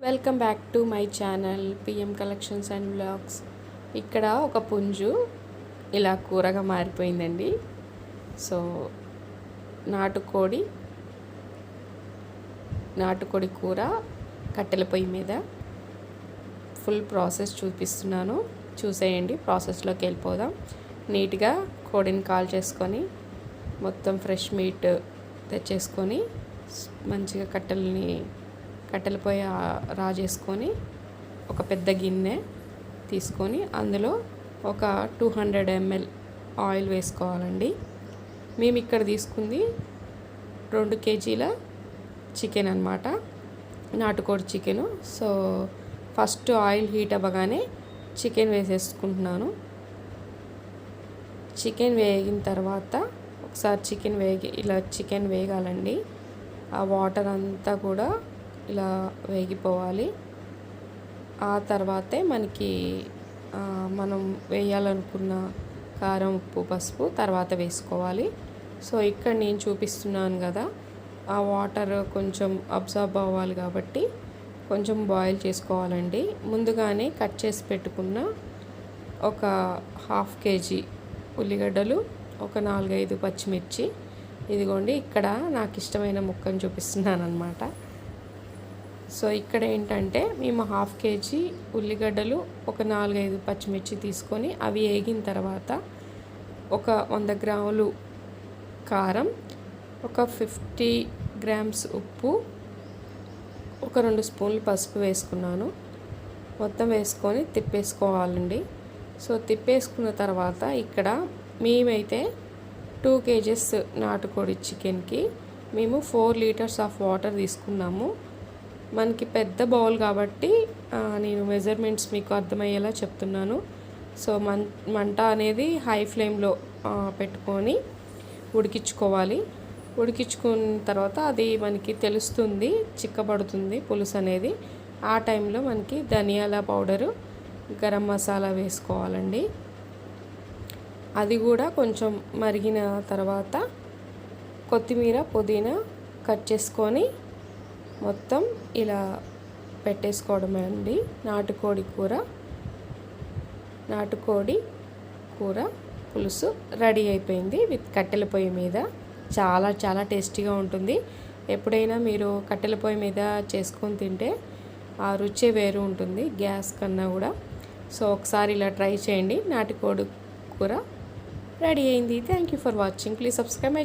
Welcome back to my channel PM collections and vlogs. ఇక్కడ ఒక పుంజు ఇలా కూరగా మారిపోయిందండి. సో నాటుకోడి కూర కట్టెల పొయ్యి మీద ఫుల్ ప్రాసెస్ చూపిస్తున్నాను, చూసేయండి. ప్రాసెస్లోకి వెళ్ళిపోదాం. నీట్గా కోడిని కాల్ చేసుకొని మొత్తం ఫ్రెష్ మీట్ తెచ్చేసుకొని మంచిగా కట్టెల పొయ్యి రాజేసుకొని ఒక పెద్ద గిన్నె తీసుకొని అందులో ఒక 200 ml ఆయిల్ వేసుకోవాలండి. మేము ఇక్కడ తీసుకుంది 2 kg చికెన్ అన్నమాట, నాటుకోడి chicken. So first oil heat అవ్వగానే చికెన్ వేసేసుకుంటున్నాను. చికెన్ వేగిన తర్వాత ఒకసారి చికెన్ వేగాలండి. ఆ వాటర్ అంతా కూడా ఇలా వేగిపోవాలి. ఆ తర్వాతే మనకి మనం వేయాలనుకున్న కారం, ఉప్పు, పసుపు తర్వాత వేసుకోవాలి. సో ఇక్కడ నేను చూపిస్తున్నాను కదా, ఆ వాటర్ కొంచెం అబ్జర్బ్ అవ్వాలి కాబట్టి కొంచెం బాయిల్ చేసుకోవాలండి. ముందుగానే కట్ చేసి పెట్టుకున్న ఒక 1/2 kg ఉల్లిగడ్డలు, ఒక 4-5 పచ్చిమిర్చి, ఇదిగోండి ఇక్కడ నాకు ఇష్టమైన ముక్కను చూపిస్తున్నాను అన్నమాట. సో ఇక్కడ ఏంటంటే మేము 1/2 kg ఉల్లిగడ్డలు, ఒక 4-5 పచ్చిమిర్చి తీసుకొని అవి వేగిన తర్వాత ఒక 100 గ్రాములు కారం, ఒక 50 grams ఉప్పు, ఒక 2 స్పూన్లు పసుపు వేసుకున్నాను. మొత్తం వేసుకొని తిప్పేసుకోవాలండి. సో తిప్పేసుకున్న తర్వాత ఇక్కడ మేమైతే 2 kg నాటుకోడి చికెన్కి మేము 4 liters ఆఫ్ వాటర్ తీసుకున్నాము. మనకి పెద్ద బౌల్ కాబట్టి నేను మెజర్మెంట్స్ మీకు అర్థమయ్యేలా చెప్తున్నాను. సో మంట అనేది హై ఫ్లేమ్లో పెట్టుకొని ఉడికించుకోవాలి. ఉడికించుకున్న తర్వాత అది మనకి తెలుస్తుంది, చిక్కబడుతుంది పులుసు అనేది. ఆ టైంలో మనకి ధనియాల పౌడరు, గరం మసాలా వేసుకోవాలండి. అది కూడా కొంచెం మరిగిన తర్వాత కొత్తిమీర, పుదీనా కట్ చేసుకొని మొత్తం ఇలా పెట్టేసుకోవడమే అండి. నాటుకోడి కూర పులుసు రెడీ అయిపోయింది విత్ కట్టెల పొయ్యి మీద. చాలా చాలా టేస్టీగా ఉంటుంది. ఎప్పుడైనా మీరు కట్టెల పొయ్యి మీద చేసుకొని తింటే ఆ రుచే వేరు ఉంటుంది గ్యాస్ కన్నా కూడా. సో ఒకసారి ఇలా ట్రై చేయండి. నాటుకోడి కూర రెడీ అయింది. Thank you for watching. Please subscribe my